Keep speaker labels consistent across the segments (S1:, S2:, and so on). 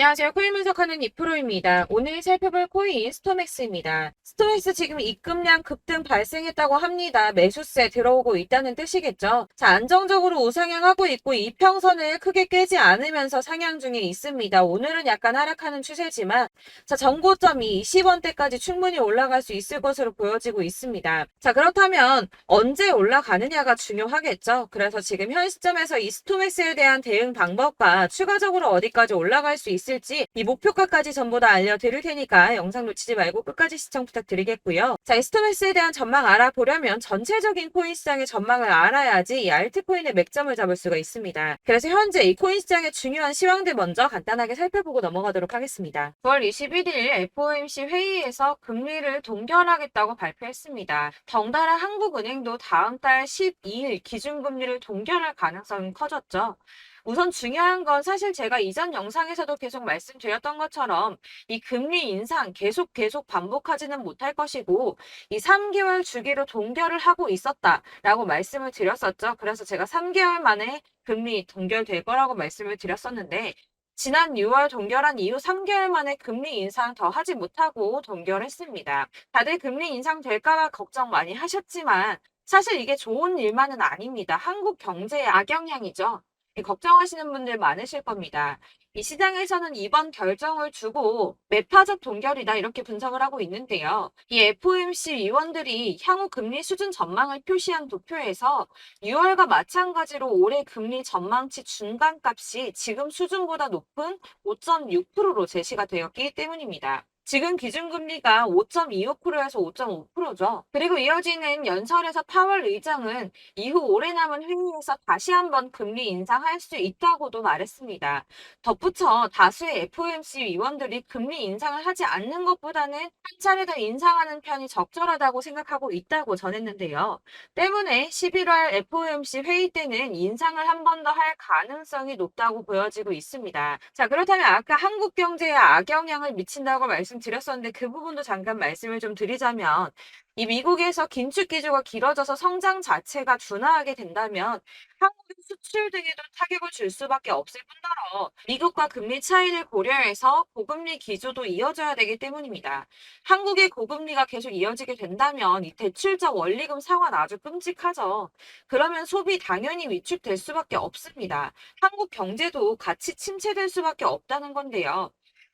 S1: 안녕하세요. 코인 분석하는 이프로입니다. 오늘 살펴볼 코인 스토맥스입니다. 스토맥스 지금 입금량 급등 발생했다고 합니다. 매수세 들어오고 있다는 뜻이겠죠. 자, 안정적으로 우상향하고 있고 이평선을 크게 깨지 않으면서 상향 중에 있습니다. 오늘은 약간 하락하는 추세지만 자, 전고점이 20원대까지 충분히 올라갈 수 있을 것으로 보여지고 있습니다. 자, 그렇다면 언제 올라가느냐가 중요하겠죠. 그래서 지금 현 시점에서 이 스토맥스에 대한 대응 방법과 추가적으로 어디까지 올라갈 수 있을지 이 목표가까지 전부 다 알려드릴 테니까 영상 놓치지 말고 끝까지 시청 부탁드리겠고요. 자, 이 스토맥스에 대한 전망 알아보려면 전체적인 코인 시장의 전망을 알아야지 이 알트코인의 맥점을 잡을 수가 있습니다. 그래서 현재 이 코인 시장의 중요한 시황들 먼저 간단하게 살펴보고 넘어가도록 하겠습니다. 9월 21일 FOMC 회의에서 금리를 동결하겠다고 발표했습니다. 덩달아 한국은행도 다음 달 12일 기준금리를 동결할 가능성이 커졌죠. 우선 중요한 건 사실 제가 이전 영상에서도 계속 말씀드렸던 것처럼 이 금리 인상 계속 반복하지는 못할 것이고 이 3개월 주기로 동결을 하고 있었다라고 말씀을 드렸었죠. 그래서 제가 3개월 만에 금리 동결될 거라고 말씀을 드렸었는데 지난 6월 동결한 이후 3개월 만에 금리 인상 더 하지 못하고 동결했습니다. 다들 금리 인상 될까봐 걱정 많이 하셨지만 사실 이게 좋은 일만은 아닙니다. 한국 경제에 악영향이죠. 걱정하시는 분들 많으실 겁니다. 이 시장에서는 이번 결정을 두고 매파적 동결이다 이렇게 분석을 하고 있는데요. 이 FOMC 위원들이 향후 금리 수준 전망을 표시한 도표에서 6월과 마찬가지로 올해 금리 전망치 중간값이 지금 수준보다 높은 5.6%로 제시가 되었기 때문입니다. 지금 기준금리가 5.25%에서 5.5%죠. 그리고 이어지는 연설에서 파월 의장은 이후 오래 남은 회의에서 다시 한번 금리 인상할 수 있다고도 말했습니다. 덧붙여 다수의 FOMC 위원들이 금리 인상을 하지 않는 것보다는 한 차례 더 인상하는 편이 적절하다고 생각하고 있다고 전했는데요. 때문에 11월 FOMC 회의 때는 인상을 한 번 더 할 가능성이 높다고 보여지고 있습니다. 자, 그렇다면 아까 한국 경제에 악영향을 미친다고 말씀드렸었는데 그 부분도 잠깐 말씀을 좀 드리자면 이 미국에서 긴축 기조가 길어져서 성장 자체가 둔화하게 된다면 한국의 수출 등에도 타격을 줄 수밖에 없을 뿐더러 미국과 금리 차이를 고려해서 고금리 기조도 이어져야 되기 때문입니다. 한국의 고금리가 계속 이어지게 된다면 이 대출자 원리금 상환 아주 끔찍하죠. 그러면 소비 당연히 위축될 수밖에 없습니다. 한국 경제도 같이 침체될 수밖에 없다는 건데요.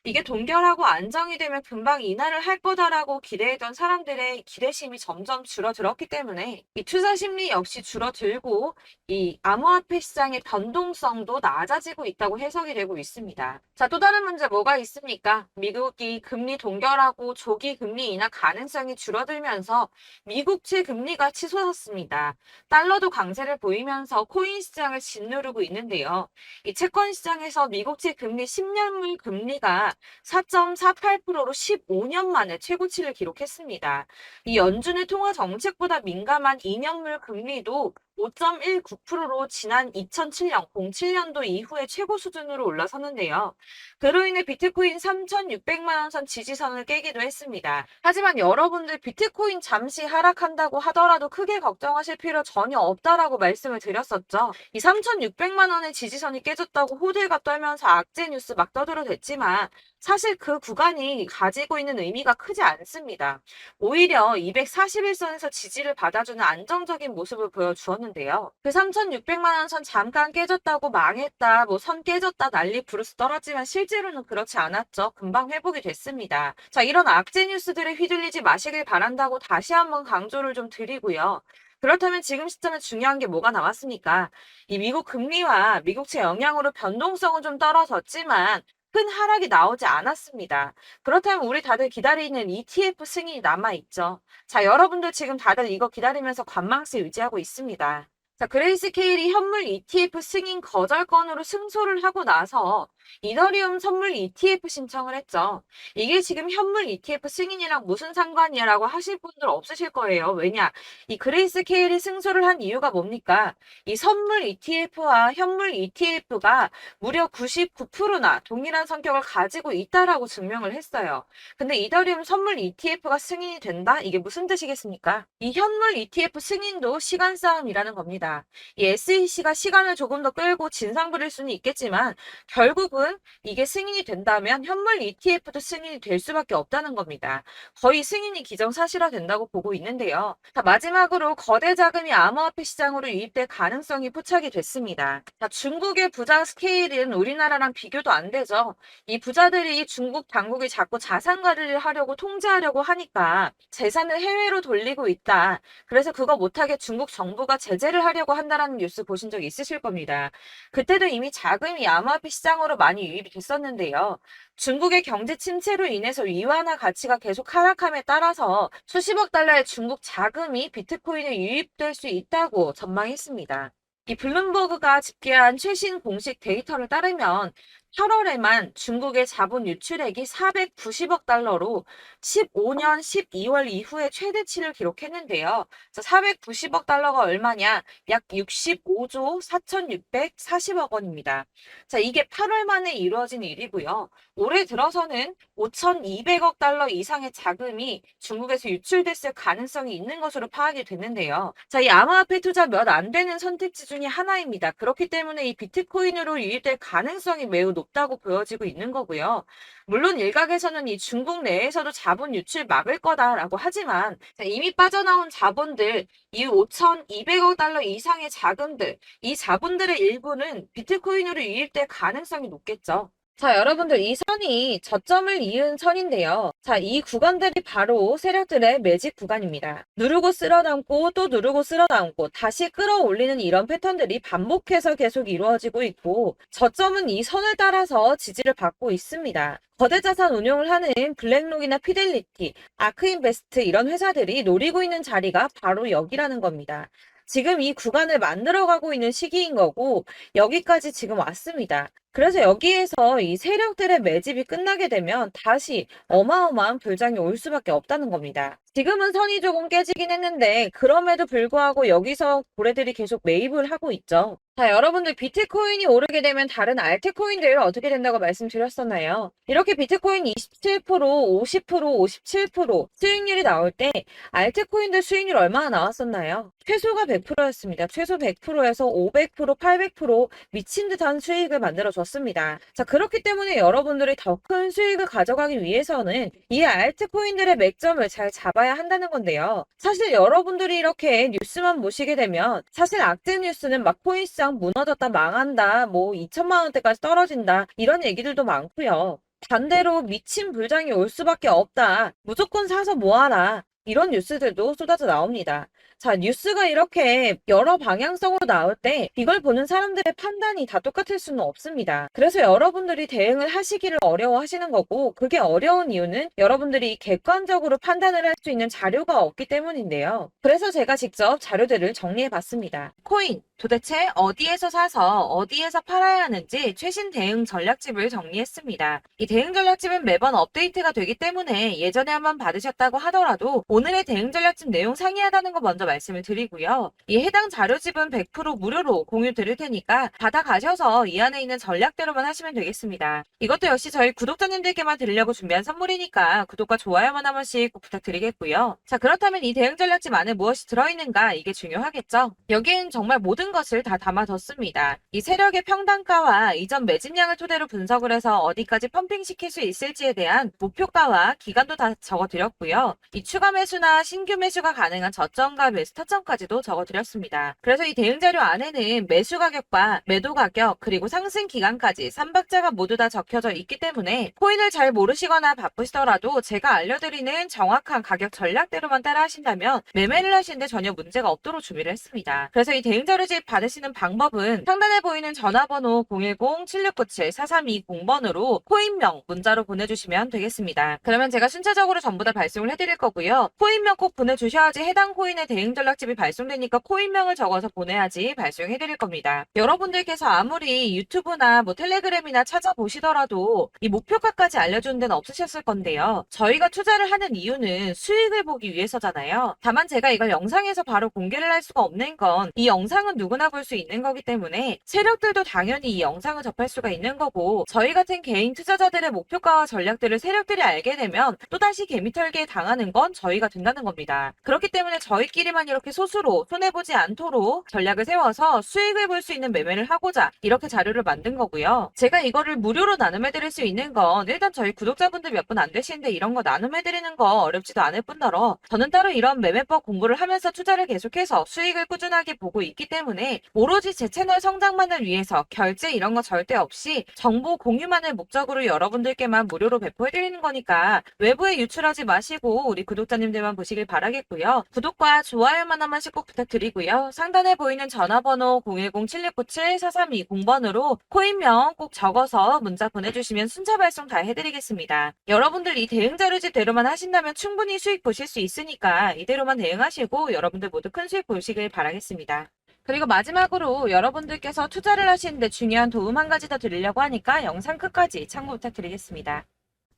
S1: 이게 동결하고 안정이 되면 금방 인하를 할 거다라고 기대했던 사람들의 기대심이 점점 줄어들었기 때문에 이 투자 심리 역시 줄어들고 이 암호화폐 시장의 변동성도 낮아지고 있다고 해석이 되고 있습니다. 자, 또 다른 문제 뭐가 있습니까? 미국이 금리 동결하고 조기 금리 인하 가능성이 줄어들면서 미국채 금리가 치솟았습니다. 달러도 강세를 보이면서 코인 시장을 짓누르고 있는데요. 이 채권 시장에서 미국채 금리 10년물 금리가 4.48%로 15년 만에 최고치를 기록했습니다. 이 연준의 통화 정책보다 민감한 2년물 금리도 5.19%로 지난 2007년, 07년도 이후에 최고 수준으로 올라섰는데요. 그로 인해 비트코인 3,600만 원 선 지지선을 깨기도 했습니다. 하지만 여러분들 비트코인 잠시 하락한다고 하더라도 크게 걱정하실 필요 전혀 없다라고 말씀을 드렸었죠. 이 3,600만 원의 지지선이 깨졌다고 호들갑 떨면서 악재 뉴스 막 떠들어댔지만 사실 그 구간이 가지고 있는 의미가 크지 않습니다. 오히려 241선에서 지지를 받아주는 안정적인 모습을 보여주었는데요. 그 3,600만 원 선 잠깐 깨졌다고 망했다, 뭐 선 깨졌다 난리 부르스 떨었지만 실제로는 그렇지 않았죠. 금방 회복이 됐습니다. 자, 이런 악재 뉴스들에 휘둘리지 마시길 바란다고 다시 한번 강조를 좀 드리고요. 그렇다면 지금 시점에 중요한 게 뭐가 남았습니까? 이 미국 금리와 미국채 영향으로 변동성은 좀 떨어졌지만 큰 하락이 나오지 않았습니다. 그렇다면 우리 다들 기다리는 ETF 승인이 남아있죠. 자, 여러분들 지금 다들 이거 기다리면서 관망세 유지하고 있습니다. 자, 그레이스케일이 현물 ETF 승인 거절 건으로 승소를 하고 나서 이더리움 선물 ETF 신청을 했죠. 이게 지금 현물 ETF 승인이랑 무슨 상관이야라고 하실 분들 없으실 거예요. 왜냐? 이 그레이스케일이 승소를 한 이유가 뭡니까? 이 선물 ETF와 현물 ETF가 무려 99%나 동일한 성격을 가지고 있다라고 증명을 했어요. 근데 이더리움 선물 ETF가 승인이 된다? 이게 무슨 뜻이겠습니까? 이 현물 ETF 승인도 시간 싸움이라는 겁니다. 이 SEC가 시간을 조금 더 끌고 진상 부릴 수는 있겠지만 결국 결국은 이게 승인이 된다면 현물 ETF도 승인이 될 수밖에 없다는 겁니다. 거의 승인이 기정사실화 된다고 보고 있는데요. 자, 마지막으로 거대 자금이 암호화폐 시장으로 유입될 가능성이 포착이 됐습니다. 자, 중국의 부자 스케일은 우리나라랑 비교도 안 되죠. 이 부자들이 중국 당국이 자꾸 자산 관리를 하려고 통제하려고 하니까 재산을 해외로 돌리고 있다. 그래서 그거 못하게 중국 정부가 제재를 하려고 한다라는 뉴스 보신 적 있으실 겁니다. 그때도 이미 자금이 암호화폐 시장으로 많이 유입이 됐었는데요. 중국의 경제 침체로 인해서 위안화 가치가 계속 하락함에 따라서 수십억 달러의 중국 자금이 비트코인에 유입될 수 있다고 전망했습니다. 이 블룸버그가 집계한 최신 공식 데이터를 따르면 8월에만 중국의 자본 유출액이 490억 달러로 15년 12월 이후에 최대치를 기록했는데요. 490억 달러가 얼마냐? 약 65조 4,640억 원입니다. 자, 이게 8월 만에 이루어진 일이고요. 올해 들어서는 5,200억 달러 이상의 자금이 중국에서 유출됐을 가능성이 있는 것으로 파악이 됐는데요. 자, 이 암호화폐 투자 몇 안 되는 선택지 중에 하나입니다. 그렇기 때문에 이 비트코인으로 유입될 가능성이 매우 높다고 보여지고 있는 거고요. 물론 일각에서는 이 중국 내에서도 자본 유출 막을 거다라고 하지만 이미 빠져나온 자본들, 이 5,200억 달러 이상의 자금들, 이 자본들의 일부는 비트코인으로 유입될 가능성이 높겠죠. 자, 여러분들 이 선이 저점을 이은 선인데요. 자, 이 구간들이 바로 세력들의 매직 구간입니다. 누르고 쓸어담고 또 누르고 쓸어담고 다시 끌어올리는 이런 패턴들이 반복해서 계속 이루어지고 있고 저점은 이 선을 따라서 지지를 받고 있습니다. 거대 자산 운용을 하는 블랙록이나 피델리티, 아크인베스트 이런 회사들이 노리고 있는 자리가 바로 여기라는 겁니다. 지금 이 구간을 만들어가고 있는 시기인 거고 여기까지 지금 왔습니다. 그래서 여기에서 이 세력들의 매집이 끝나게 되면 다시 어마어마한 불장이 올 수밖에 없다는 겁니다. 지금은 선이 조금 깨지긴 했는데 그럼에도 불구하고 여기서 고래들이 계속 매입을 하고 있죠. 자, 여러분들 비트코인이 오르게 되면 다른 알트코인들 어떻게 된다고 말씀드렸었나요? 이렇게 비트코인 27%, 50%, 57% 수익률이 나올 때 알트코인들 수익률 얼마나 나왔었나요? 최소가 100%였습니다. 최소 100%에서 500%, 800% 미친 듯한 수익을 만들어줬습니다. 자, 그렇기 때문에 여러분들이 더 큰 수익을 가져가기 위해서는 이 알트코인들의 맥점을 잘 잡아야 한다는 건데요. 사실 여러분들이 이렇게 뉴스만 보시게 되면 사실 악재 뉴스는 막 코인시장 무너졌다, 망한다, 뭐 2천만 원대까지 떨어진다 이런 얘기들도 많고요. 반대로 미친 불장이 올 수밖에 없다. 무조건 사서 모아라. 이런 뉴스들도 쏟아져 나옵니다. 자, 뉴스가 이렇게 여러 방향성으로 나올 때 이걸 보는 사람들의 판단이 다 똑같을 수는 없습니다. 그래서 여러분들이 대응을 하시기를 어려워하시는 거고 그게 어려운 이유는 여러분들이 객관적으로 판단을 할 수 있는 자료가 없기 때문인데요. 그래서 제가 직접 자료들을 정리해 봤습니다. 코인, 도대체 어디에서 사서 어디에서 팔아야 하는지 최신 대응 전략집을 정리했습니다. 이 대응 전략집은 매번 업데이트가 되기 때문에 예전에 한번 받으셨다고 하더라도 오늘의 대응 전략집 내용 상이하다는 거 먼저 말씀을 드리고요. 이 해당 자료집은 100% 무료로 공유 드릴 테니까 받아가셔서 이 안에 있는 전략대로만 하시면 되겠습니다. 이것도 역시 저희 구독자님들께만 드리려고 준비한 선물이니까 구독과 좋아요만 한 번씩 꼭 부탁드리겠고요. 자, 그렇다면 이 대응 전략집 안에 무엇이 들어있는가 이게 중요하겠죠. 여기엔 정말 모든 것을 다 담아뒀습니다. 이 세력의 평단가와 이전 매집량을 토대로 분석을 해서 어디까지 펌핑시킬 수 있을지에 대한 목표가와 기간도 다 적어드렸고요. 이 추가 매수나 신규 매수가 가능한 저점과 매수 타점까지도 적어드렸습니다. 그래서 이 대응 자료 안에는 매수 가격과 매도 가격 그리고 상승 기간까지 3박자가 모두 다 적혀져 있기 때문에 코인을 잘 모르시거나 바쁘시더라도 제가 알려드리는 정확한 가격 전략대로만 따라 하신다면 매매를 하시는데 전혀 문제가 없도록 준비를 했습니다. 그래서 이 대응 자료집 받으시는 방법은 상단에 보이는 전화번호 010-7697-4320번으로 코인명 문자로 보내주시면 되겠습니다. 그러면 제가 순차적으로 전부 다 발송을 해드릴 거고요. 코인명 꼭 보내주셔야지 해당 코인의 대응 전략집이 발송되니까 코인명을 적어서 보내야지 발송해드릴 겁니다. 여러분들께서 아무리 유튜브나 뭐 텔레그램이나 찾아보시더라도 이 목표가까지 알려주는 데는 없으셨을 건데요. 저희가 투자를 하는 이유는 수익을 보기 위해서잖아요. 다만 제가 이걸 영상에서 바로 공개를 할 수가 없는 건 이 영상은 누구나 볼 수 있는 거기 때문에 세력들도 당연히 이 영상을 접할 수가 있는 거고, 저희 같은 개인 투자자들의 목표가와 전략들을 세력들이 알게 되면 또다시 개미털기에 당하는 건 저희가 된다는 겁니다. 그렇기 때문에 저희끼리만 이렇게 소수로 손해보지 않도록 전략을 세워서 수익을 볼 수 있는 매매를 하고자 이렇게 자료를 만든 거고요. 제가 이거를 무료로 나눔해드릴 수 있는 건 일단 저희 구독자분들 몇 분 안 되시는데 이런 거 나눔해드리는 거 어렵지도 않을 뿐더러 저는 따로 이런 매매법 공부를 하면서 투자를 계속해서 수익을 꾸준하게 보고 있기 때문에 오로지 제 채널 성장만을 위해서 결제 이런 거 절대 없이 정보 공유만을 목적으로 여러분들께만 무료로 배포해드리는 거니까 외부에 유출하지 마시고 우리 구독자님들만 보시길 바라겠고요. 구독과 좋아요만 한 번씩 꼭 부탁드리고요. 상단에 보이는 전화번호 010-7697-4320번으로 코인명 꼭 적어서 문자 보내주시면 순차 발송 다 해드리겠습니다. 여러분들 이 대응 자료집대로만 하신다면 충분히 수익 보실 수 있으니까 이대로만 대응하시고 여러분들 모두 큰 수익 보시길 바라겠습니다. 그리고 마지막으로 여러분들께서 투자를 하시는데 중요한 도움 한 가지 더 드리려고 하니까 영상 끝까지 참고 부탁드리겠습니다.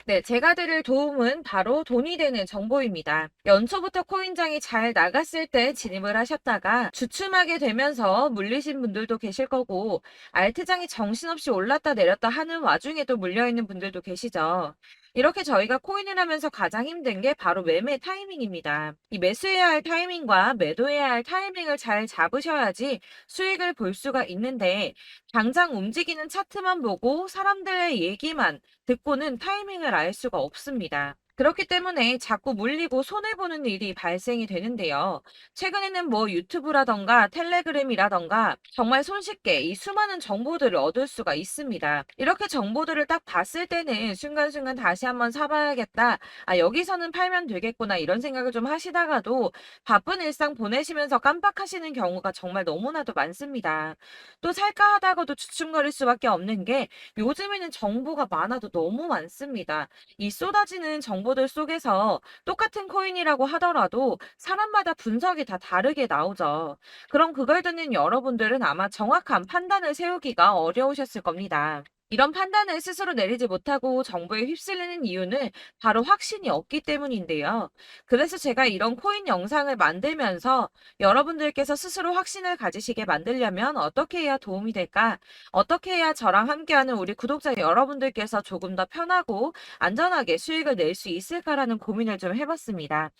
S1: 네, 제가 드릴 도움은 바로 돈이 되는 정보입니다. 연초부터 코인장이 잘 나갔을 때 진입을 하셨다가 주춤하게 되면서 물리신 분들도 계실 거고, 알트장이 정신없이 올랐다 내렸다 하는 와중에도 물려있는 분들도 계시죠. 이렇게 저희가 코인을 하면서 가장 힘든 게 바로 매매 타이밍입니다. 이 매수해야 할 타이밍과 매도해야 할 타이밍을 잘 잡으셔야지 수익을 볼 수가 있는데, 당장 움직이는 차트만 보고 사람들의 얘기만 듣고는 타이밍을 알 수가 없습니다. 그렇기 때문에 자꾸 물리고 손해보는 일이 발생이 되는데요. 최근에는 뭐 유튜브라던가 텔레그램이라던가 정말 손쉽게 이 수많은 정보들을 얻을 수가 있습니다. 이렇게 정보들을 딱 봤을 때는 순간순간 다시 한번 사봐야겠다. 아, 여기서는 팔면 되겠구나. 이런 생각을 좀 하시다가도 바쁜 일상 보내시면서 깜빡하시는 경우가 정말 너무나도 많습니다. 또 살까 하다가도 주춤거릴 수밖에 없는 게 요즘에는 정보가 많아도 너무 많습니다. 이 쏟아지는 정보들 속에서 똑같은 코인이라고 하더라도 사람마다 분석이 다 다르게 나오죠. 그럼 그걸 듣는 여러분들은 아마 정확한 판단을 세우기가 어려우셨을 겁니다. 이런 판단을 스스로 내리지 못하고 정보에 휩쓸리는 이유는 바로 확신이 없기 때문인데요. 그래서 제가 이런 코인 영상을 만들면서 여러분들께서 스스로 확신을 가지시게 만들려면 어떻게 해야 도움이 될까? 어떻게 해야 저랑 함께하는 우리 구독자 여러분들께서 조금 더 편하고 안전하게 수익을 낼 수 있을까라는 고민을 좀 해봤습니다.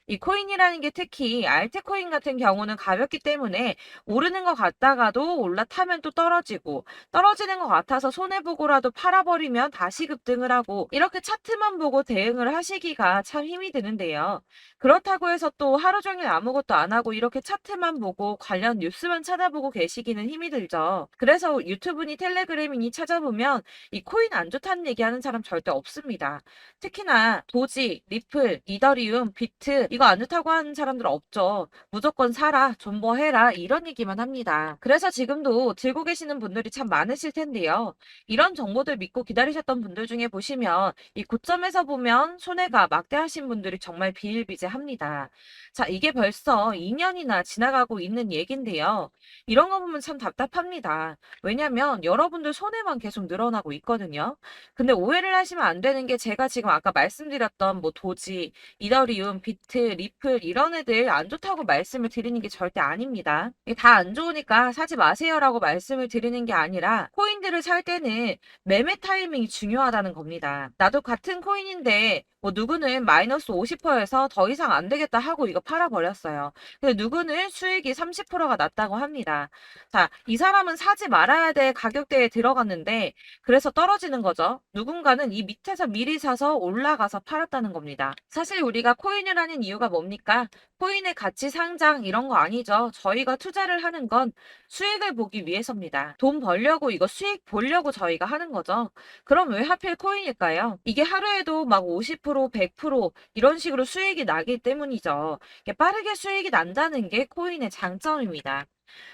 S1: 이 코인이라는 게 특히 알트코인 같은 경우는 가볍기 때문에 오르는 것 같다가도 올라타면 또 떨어지고, 떨어지는 것 같아서 손해보고라도 팔아버리면 다시 급등을 하고, 이렇게 차트만 보고 대응을 하시기가 참 힘이 드는데요. 그렇다고 해서 또 하루 종일 아무것도 안 하고 이렇게 차트만 보고 관련 뉴스만 찾아보고 계시기는 힘이 들죠. 그래서 유튜브니 텔레그램이니 찾아보면 이 코인 안 좋다는 얘기하는 사람 절대 없습니다. 특히나 도지, 리플, 이더리움, 비트 이거 안 좋다고 하는 사람들 없죠. 무조건 사라, 존버해라 이런 얘기만 합니다. 그래서 지금도 들고 계시는 분들이 참 많으실 텐데요. 이런 정보들 믿고 기다리셨던 분들 중에 보시면 이 고점에서 보면 손해가 막대하신 분들이 정말 비일비재합니다. 자, 이게 벌써 2년이나 지나가고 있는 얘긴데요. 이런 거 보면 참 답답합니다. 왜냐면 여러분들 손해만 계속 늘어나고 있거든요. 근데 오해를 하시면 안 되는 게 제가 지금 아까 말씀드렸던 뭐 도지, 이더리움, 비트, 리플 이런 애들 안 좋다고 말씀을 드리는 게 절대 아닙니다. 이게 다 안 좋으니까 사지 마세요라고 말씀을 드리는 게 아니라 코인들을 살 때는 매매 타이밍이 중요하다는 겁니다. 나도 같은 코인인데 뭐 누구는 마이너스 50%에서 더 이상 안 되겠다 하고 이거 팔아버렸어요. 근데 누구는 수익이 30%가 났다고 합니다. 자, 이 사람은 사지 말아야 될 가격대에 들어갔는데 그래서 떨어지는 거죠. 누군가는 이 밑에서 미리 사서 올라가서 팔았다는 겁니다. 사실 우리가 코인을 하는 이유가 뭡니까? 코인의 가치 상장 이런 거 아니죠. 저희가 투자를 하는 건 수익을 보기 위해서입니다. 돈 벌려고 이거 수익 보려고 저희가 하는 거죠. 그럼 왜 하필 코인일까요? 이게 하루에도 막 50%, 100% 이런 식으로 수익이 나기 때문이죠. 이게 빠르게 수익이 난다는 게 코인의 장점입니다.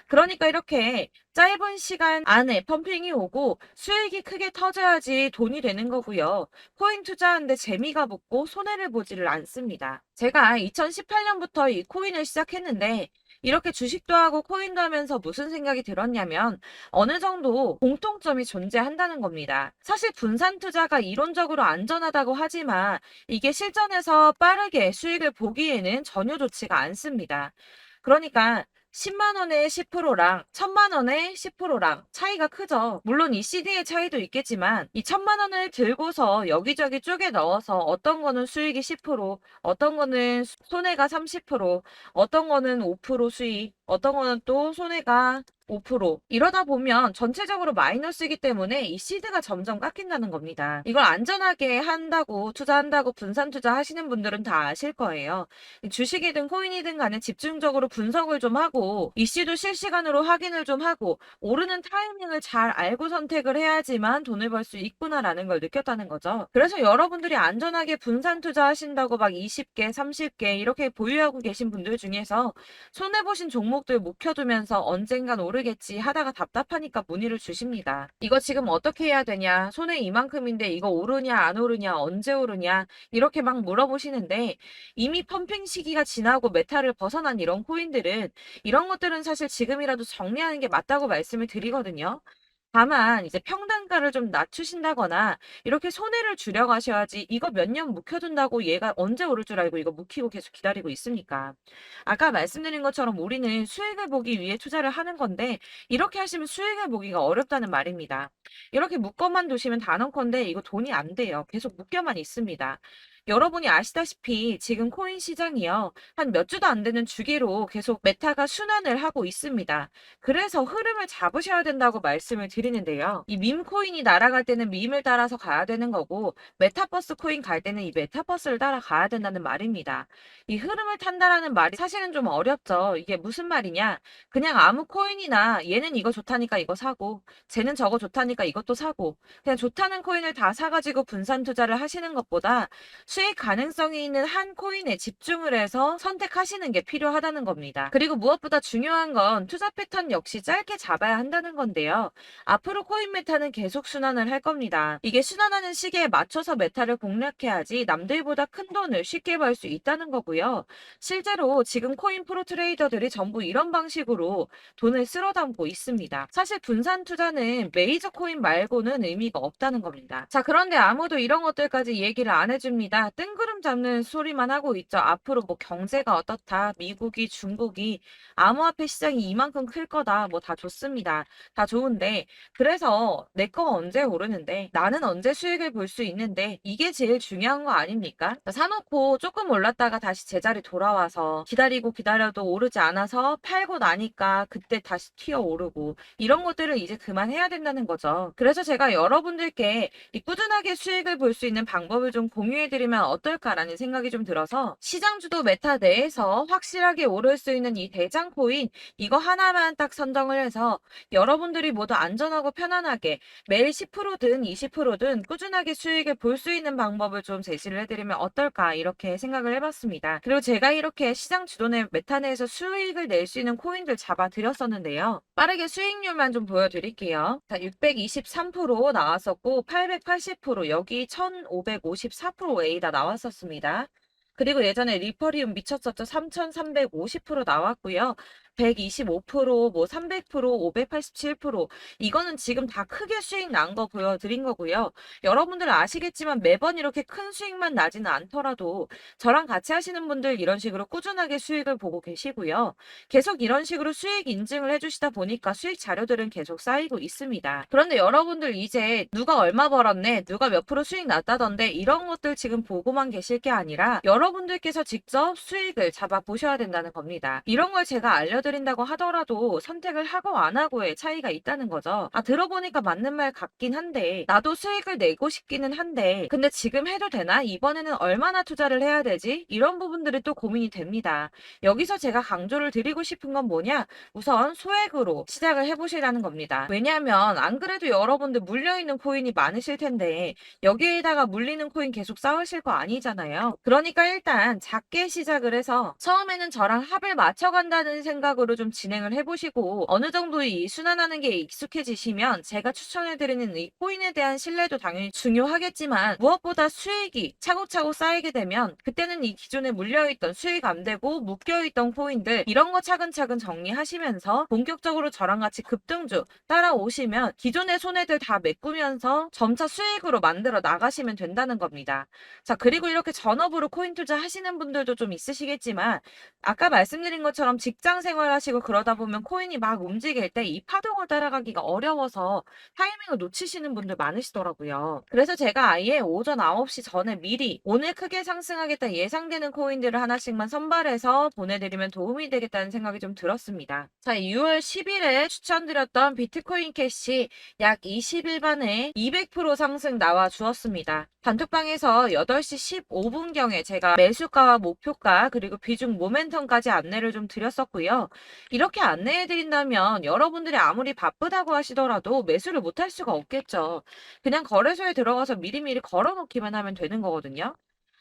S1: 그러니까 이렇게 짧은 시간 안에 펌핑이 오고 수익이 크게 터져야지 돈이 되는 거고요. 코인 투자하는데 재미가 붙고 손해를 보지를 않습니다. 제가 2018년부터 이 코인을 시작했는데 이렇게 주식도 하고 코인도 하면서 무슨 생각이 들었냐면 어느 정도 공통점이 존재한다는 겁니다. 사실 분산 투자가 이론적으로 안전하다고 하지만 이게 실전에서 빠르게 수익을 보기에는 전혀 좋지가 않습니다. 그러니까 10만 원에 10%랑 1000만 원에 10%랑 차이가 크죠. 물론 이 CD의 차이도 있겠지만 이 1000만 원을 들고서 여기저기 쪼개 넣어서 어떤 거는 수익이 10%, 어떤 거는 손해가 30%, 어떤 거는 5% 수익, 어떤 거는 또 손해가 5%. 이러다 보면 전체적으로 마이너스이기 때문에 이 시드가 점점 깎인다는 겁니다. 이걸 안전하게 한다고 투자한다고 분산 투자하시는 분들은 다 아실 거예요. 주식이든 코인이든 간에 집중적으로 분석을 좀 하고 이슈도 실시간으로 확인을 좀 하고 오르는 타이밍을 잘 알고 선택을 해야지만 돈을 벌 수 있구나라는 걸 느꼈다는 거죠. 그래서 여러분들이 안전하게 분산 투자하신다고 막 20개, 30개 이렇게 보유하고 계신 분들 중에서 손해보신 종목들 묵혀두면서 언젠간 오르겠지 하다가 답답하니까 문의를 주십니다. 이거 지금 어떻게 해야 되냐? 손해 이만큼인데 이거 오르냐 안 오르냐 언제 오르냐 이렇게 막 물어보시는데 이미 펌핑 시기가 지나고 메타를 벗어난 이런 코인들은 이런 것들은 사실 지금이라도 정리하는 게 맞다고 말씀을 드리거든요. 다만 이제 평단가를 좀 낮추신다거나 이렇게 손해를 줄여가셔야지 이거 몇 년 묵혀둔다고 얘가 언제 오를 줄 알고 이거 묵히고 계속 기다리고 있습니까? 아까 말씀드린 것처럼 우리는 수익을 보기 위해 투자를 하는 건데 이렇게 하시면 수익을 보기가 어렵다는 말입니다. 이렇게 묶어만 두시면 단언컨대 이거 돈이 안 돼요. 계속 묶여만 있습니다. 여러분이 아시다시피 지금 코인 시장이요. 한 몇 주도 안 되는 주기로 계속 메타가 순환을 하고 있습니다. 그래서 흐름을 잡으셔야 된다고 말씀을 드리는데요. 이 밈 코인이 날아갈 때는 밈을 따라서 가야 되는 거고 메타버스 코인 갈 때는 이 메타버스를 따라가야 된다는 말입니다. 이 흐름을 탄다라는 말이 사실은 좀 어렵죠. 이게 무슨 말이냐? 그냥 아무 코인이나 얘는 이거 좋다니까 이거 사고 쟤는 저거 좋다니까 이것도 사고 그냥 좋다는 코인을 다 사가지고 분산 투자를 하시는 것보다 수익 가능성이 있는 한 코인에 집중을 해서 선택하시는 게 필요하다는 겁니다. 그리고 무엇보다 중요한 건 투자 패턴 역시 짧게 잡아야 한다는 건데요. 앞으로 코인 메타는 계속 순환을 할 겁니다. 이게 순환하는 시기에 맞춰서 메타를 공략해야지 남들보다 큰 돈을 쉽게 벌 수 있다는 거고요. 실제로 지금 코인 프로 트레이더들이 전부 이런 방식으로 돈을 쓸어 담고 있습니다. 사실 분산 투자는 메이저 코인 말고는 의미가 없다는 겁니다. 자, 그런데 아무도 이런 것들까지 얘기를 안 해줍니다. 뜬구름 잡는 소리만 하고 있죠. 앞으로 뭐 경제가 어떻다, 미국이, 중국이, 암호화폐 시장이 이만큼 클 거다, 뭐 다 좋습니다. 다 좋은데, 그래서 내 거 언제 오르는데, 나는 언제 수익을 볼 수 있는데, 이게 제일 중요한 거 아닙니까? 사놓고 조금 올랐다가 다시 제자리 돌아와서 기다리고 기다려도 오르지 않아서 팔고 나니까 그때 다시 튀어 오르고, 이런 것들을 이제 그만해야 된다는 거죠. 그래서 제가 여러분들께 이 꾸준하게 수익을 볼 수 있는 방법을 좀 공유해드리면 어떨까라는 생각이 좀 들어서 시장주도 메타 내에서 확실하게 오를 수 있는 이 대장 코인 이거 하나만 딱 선정을 해서 여러분들이 모두 안전하고 편안하게 매일 10%든 20%든 꾸준하게 수익을 볼 수 있는 방법을 좀 제시를 해드리면 어떨까 이렇게 생각을 해봤습니다. 그리고 제가 이렇게 시장 주도내 메타 내에서 수익을 낼 수 있는 코인들 잡아드렸었는데요. 빠르게 수익률만 좀 보여드릴게요. 자, 623% 나왔었고 880% 여기 1554% A 다 나왔었습니다. 그리고 예전에 리퍼리움 미쳤었죠. 3350% 나왔고요. 125%, 뭐 300%, 587% 이거는 지금 다 크게 수익 난 거 보여드린 거고요. 여러분들 아시겠지만 매번 이렇게 큰 수익만 나지는 않더라도 저랑 같이 하시는 분들 이런 식으로 꾸준하게 수익을 보고 계시고요. 계속 이런 식으로 수익 인증을 해주시다 보니까 수익 자료들은 계속 쌓이고 있습니다. 그런데 여러분들 이제 누가 얼마 벌었네, 누가 몇 프로 수익 났다던데 이런 것들 지금 보고만 계실 게 아니라 여러분들께서 직접 수익을 잡아 보셔야 된다는 겁니다. 이런 걸 제가 알려드린다고 하더라도 선택을 하고 안 하고의 차이가 있다는 거죠. 아, 들어보니까 맞는 말 같긴 한데 나도 수익을 내고 싶기는 한데 근데 지금 해도 되나? 이번에는 얼마나 투자를 해야 되지? 이런 부분들이 또 고민이 됩니다. 여기서 제가 강조를 드리고 싶은 건 뭐냐? 우선 소액으로 시작을 해보시라는 겁니다. 왜냐하면 안 그래도 여러분들 물려있는 코인이 많으실 텐데 여기에다가 물리는 코인 계속 쌓으실 거 아니잖아요. 그러니까 일단 작게 시작을 해서 처음에는 저랑 합을 맞춰간다는 생각으로 좀 진행을 해보시고 어느 정도 이 순환하는 게 익숙해지시면 제가 추천해드리는 이 코인에 대한 신뢰도 당연히 중요하겠지만 무엇보다 수익이 차곡차곡 쌓이게 되면 그때는 이 기존에 물려있던 수익 안 되고 묶여있던 코인들 이런 거 차근차근 정리하시면서 본격적으로 저랑 같이 급등주 따라오시면 기존의 손해들 다 메꾸면서 점차 수익으로 만들어 나가시면 된다는 겁니다. 자, 그리고 이렇게 전업으로 코인 투자 하시는 분들도 좀 있으시겠지만 아까 말씀드린 것처럼 직장 생활 일상생활 하시고 그러다 보면 코인이 막 움직일 때 이 파동을 따라가기가 어려워서 타이밍을 놓치시는 분들 많으시더라고요. 그래서 제가 아예 오전 9시 전에 미리 오늘 크게 상승하겠다 예상되는 코인들을 하나씩만 선발해서 보내드리면 도움이 되겠다는 생각이 좀 들었습니다. 자, 6월 10일에 추천드렸던 비트코인 캐시 약 20일 만에 200% 상승 나와 주었습니다. 단톡방에서 8시 15분경에 제가 매수가와 목표가 그리고 비중 모멘텀까지 안내를 좀 드렸었고요. 이렇게 안내해 드린다면 여러분들이 아무리 바쁘다고 하시더라도 매수를 못할 수가 없겠죠. 그냥 거래소에 들어가서 미리미리 걸어 놓기만 하면 되는 거거든요.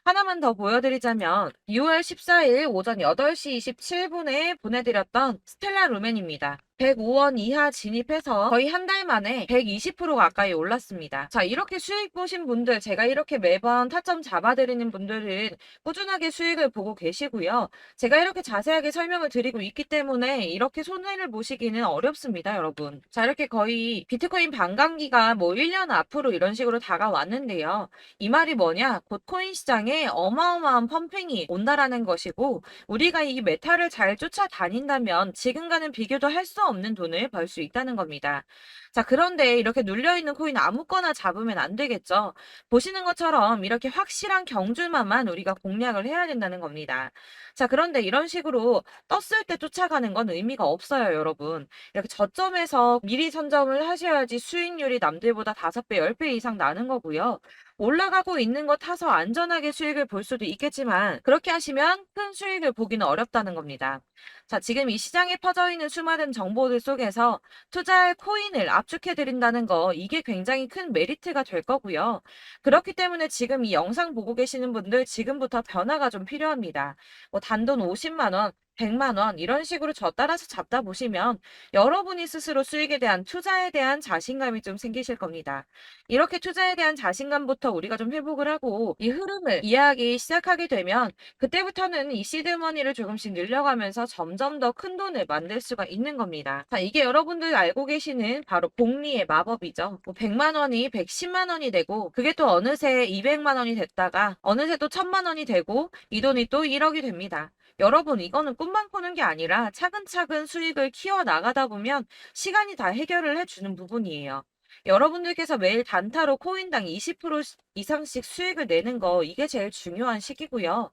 S1: 하나만 더 보여드리자면 6월 14일 오전 8시 27분에 보내드렸던 스텔라 루멘입니다. 105원 이하 진입해서 거의 한 달 만에 120% 가까이 올랐습니다. 자, 이렇게 수익 보신 분들, 제가 이렇게 매번 타점 잡아드리는 분들은 꾸준하게 수익을 보고 계시고요. 제가 이렇게 자세하게 설명을 드리고 있기 때문에 이렇게 손해를 보시기는 어렵습니다, 여러분. 자, 이렇게 거의 비트코인 반감기가 뭐 1년 앞으로 이런 식으로 다가왔는데요. 이 말이 뭐냐? 곧 코인 시장에 어마어마한 펌핑이 온다라는 것이고, 우리가 이 메타를 잘 쫓아다닌다면 지금과는 비교도 할 수 없는 돈을 벌 수 있다는 겁니다. 자, 그런데 이렇게 눌려있는 코인 아무거나 잡으면 안 되겠죠. 보시는 것처럼 이렇게 확실한 경주만만 우리가 공략을 해야 된다는 겁니다. 자, 그런데 이런 식으로 떴을 때 쫓아가는 건 의미가 없어요, 여러분. 이렇게 저점에서 미리 선점을 하셔야지 수익률이 남들보다 5배, 10배 이상 나는 거고요. 올라가고 있는 거 타서 안전하게 수익을 볼 수도 있겠지만 그렇게 하시면 큰 수익을 보기는 어렵다는 겁니다. 자, 지금 이 시장에 퍼져 있는 수많은 정보들 속에서 투자할 코인을 압축해 드린다는 거 이게 굉장히 큰 메리트가 될 거고요. 그렇기 때문에 지금 이 영상 보고 계시는 분들 지금부터 변화가 좀 필요합니다. 뭐 단돈 50만 원, 100만 원 이런 식으로 저 따라서 잡다 보시면 여러분이 스스로 수익에 대한 투자에 대한 자신감이 좀 생기실 겁니다. 이렇게 투자에 대한 자신감부터 우리가 좀 회복을 하고 이 흐름을 이해하기 시작하게 되면 그때부터는 이 시드머니를 조금씩 늘려가면서 점점 더 큰 돈을 만들 수가 있는 겁니다. 자, 이게 여러분들 알고 계시는 바로 복리의 마법이죠. 뭐 100만 원이 110만 원이 되고 그게 또 어느새 200만 원이 됐다가 어느새 또 1000만 원이 되고 이 돈이 또 1억이 됩니다. 여러분, 이거는 꿈만 꾸는 게 아니라 차근차근 수익을 키워 나가다 보면 시간이 다 해결을 해주는 부분이에요. 여러분들께서 매일 단타로 코인당 20% 이상씩 수익을 내는 거 이게 제일 중요한 시기고요.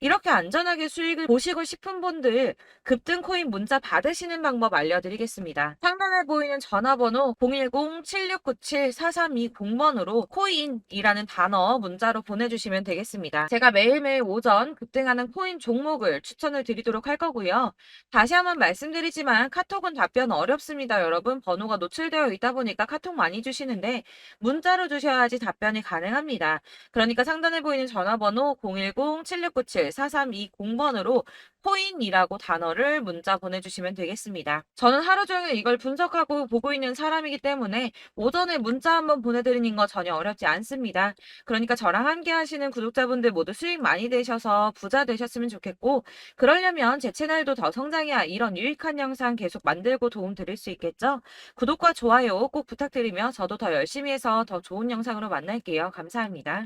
S1: 이렇게 안전하게 수익을 보시고 싶은 분들 급등 코인 문자 받으시는 방법 알려드리겠습니다. 상단에 보이는 전화번호 010-7697-4320번으로 코인이라는 단어 문자로 보내주시면 되겠습니다. 제가 매일매일 오전 급등하는 코인 종목을 추천을 드리도록 할 거고요. 다시 한번 말씀드리지만 카톡은 답변 어렵습니다. 여러분, 번호가 노출되어 있다 보니까 카톡 많이 주시는데 문자로 주셔야지 답변이 가능합니다. 그러니까 상단에 보이는 전화번호 010-7697-4320번으로 코인이라고 단어를 문자 보내주시면 되겠습니다. 저는 하루 종일 이걸 분석하고 보고 있는 사람이기 때문에 오전에 문자 한번 보내드리는 거 전혀 어렵지 않습니다. 그러니까 저랑 함께 하시는 구독자분들 모두 수익 많이 되셔서 부자 되셨으면 좋겠고 그러려면 제 채널도 더 성장해야 이런 유익한 영상 계속 만들고 도움 드릴 수 있겠죠? 구독과 좋아요 꼭 부탁드리며 저도 더 열심히 해서 더 좋은 영상으로 만날게요. 감사합니다.